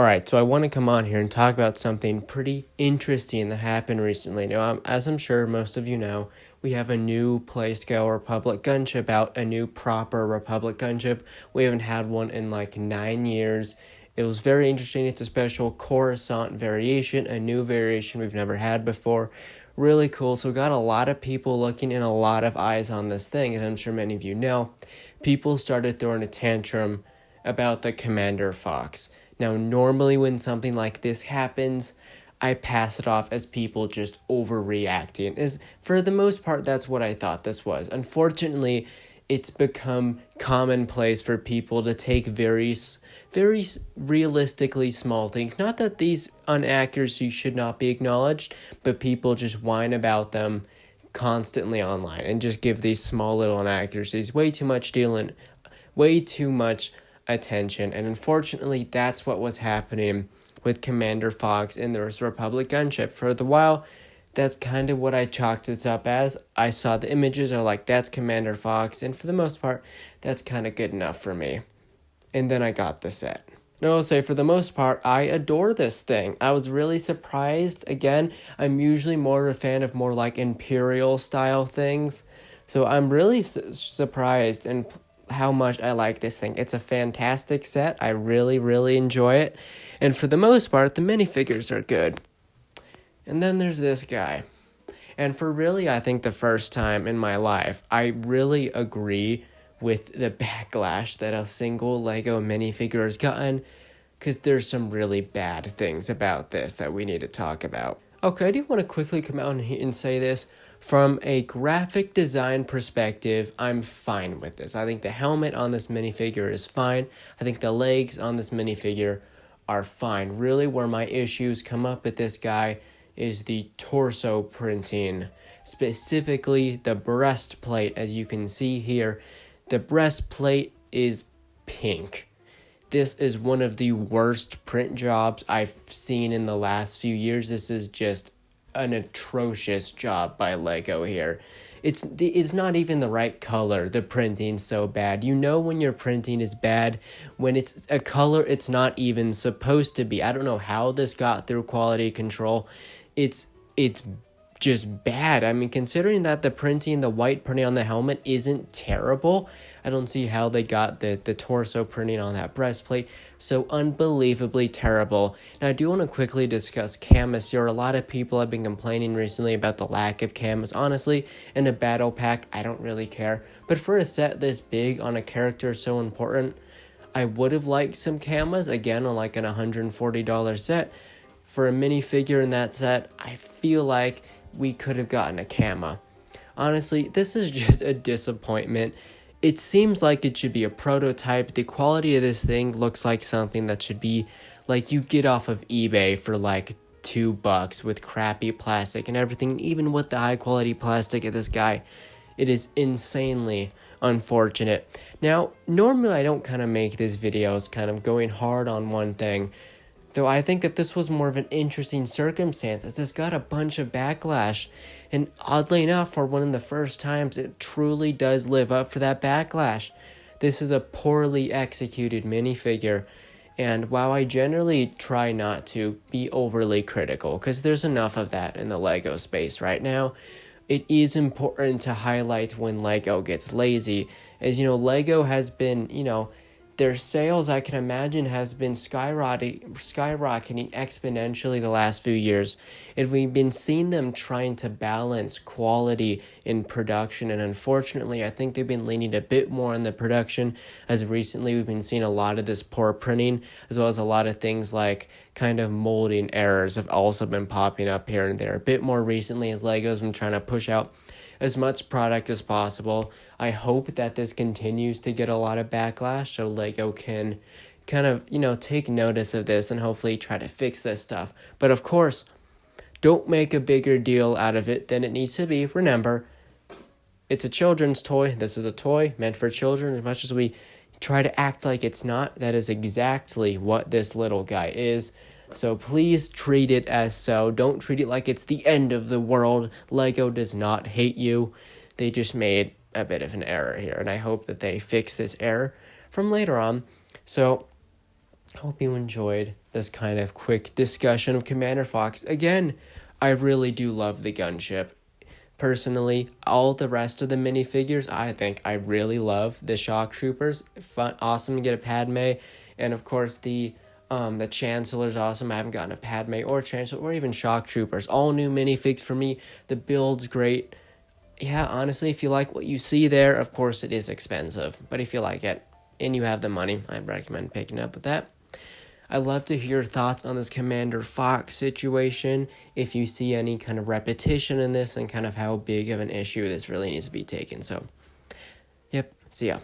Alright, so I want to come on here and talk about something pretty interesting that happened recently. Now, as I'm sure most of you know, we have a new place to go, Republic Gunship out, a new proper Republic Gunship. We haven't had one in like 9 years. It was very interesting. It's a special Coruscant variation, a new variation we've never had before. Really cool. So we got a lot of people looking and a lot of eyes on this thing, and I'm sure many of you know. People started throwing a tantrum about the Commander Fox. Now, normally when something like this happens, I pass it off as people just overreacting. For the most part, that's what I thought this was. Unfortunately, it's become commonplace for people to take very realistically small things. Not that these inaccuracies should not be acknowledged, but people just whine about them constantly online and just give these small little inaccuracies way too much attention. And unfortunately, that's what was happening with Commander Fox in the Republic Gunship. For a while, that's kind of what I chalked this up as. I saw the images, I was like, that's Commander Fox, and for the most part, that's kind of good enough for me. And then I got the set. And I will say, for the most part, I adore this thing. I was really surprised. Again, I'm usually more a fan of more like Imperial style things, so I'm really surprised and how much I like this thing. It's a fantastic set. I really, really enjoy it. And for the most part, the minifigures are good. And then there's this guy. And for really, I think the first time in my life, I really agree with the backlash that a single Lego minifigure has gotten, because there's some really bad things about this that we need to talk about. Okay, I do want to quickly come out and say this. From a graphic design perspective, I'm fine with this. I think the helmet on this minifigure is fine. I think the legs on this minifigure are fine. Really, where my issues come up with this guy is the torso printing. Specifically, the breastplate, as you can see here. The breastplate is pink. This is one of the worst print jobs I've seen in the last few years. This is just an atrocious job by Lego here. It's not even the right color. The printing's so bad. You know when your printing is bad when it's a color it's not even supposed to be. I don't know how this got through quality control. It's just bad. I mean, considering that the white printing on the helmet isn't terrible, I don't see how they got the torso printing on that breastplate so unbelievably terrible. Now, I do want to quickly discuss canvas here. A lot of people have been complaining recently about the lack of canvas. Honestly, in a battle pack, I don't really care. But for a set this big on a character so important, I would have liked some canvas, again, on like an $140 set. For a minifigure in that set, I feel like we could have gotten a camo. Honestly, this is just a disappointment. It seems like it should be a prototype. The quality of this thing looks like something that should be like you get off of eBay for like $2 with crappy plastic and everything. Even with the high quality plastic of this guy, it is insanely unfortunate. Now, normally I don't kind of make these videos kind of going hard on one thing, though I think that this was more of an interesting circumstance as this got a bunch of backlash. And oddly enough, for one of the first times, it truly does live up for that backlash. This is a poorly executed minifigure. And while I generally try not to be overly critical, because there's enough of that in the Lego space right now, it is important to highlight when Lego gets lazy. As you know, Lego has been, their sales, I can imagine, has been skyrocketing exponentially the last few years. And we've been seeing them trying to balance quality in production. And unfortunately, I think they've been leaning a bit more on the production, as recently we've been seeing a lot of this poor printing, as well as a lot of things like kind of molding errors have also been popping up here and there. A bit more recently, as Lego's been trying to push out as much product as possible. I hope that this continues to get a lot of backlash so Lego can kind of, take notice of this and hopefully try to fix this stuff. But of course, don't make a bigger deal out of it than it needs to be. Remember, it's a children's toy. This is a toy meant for children. As much as we try to act like it's not, that is exactly what this little guy is. So please treat it as so. Don't treat it like it's the end of the world. Lego does not hate you. They just made a bit of an error here, and I hope that they fix this error from later on. So Hope you enjoyed this kind of quick discussion of Commander Fox. Again, I really do love the gunship. Personally, all the rest of the minifigures, I think I really love the Shock Troopers. Fun, awesome to get a Padme, and of course the Chancellor's awesome. I haven't gotten a Padme or Chancellor or even Shock Troopers. All new minifigs for me. The build's great. Yeah, honestly, if you like what you see there, of course it is expensive, but if you like it and you have the money, I'd recommend picking up with that. I'd love to hear your thoughts on this Commander Fox situation, if you see any kind of repetition in this and kind of how big of an issue this really needs to be taken. So, yep, see ya.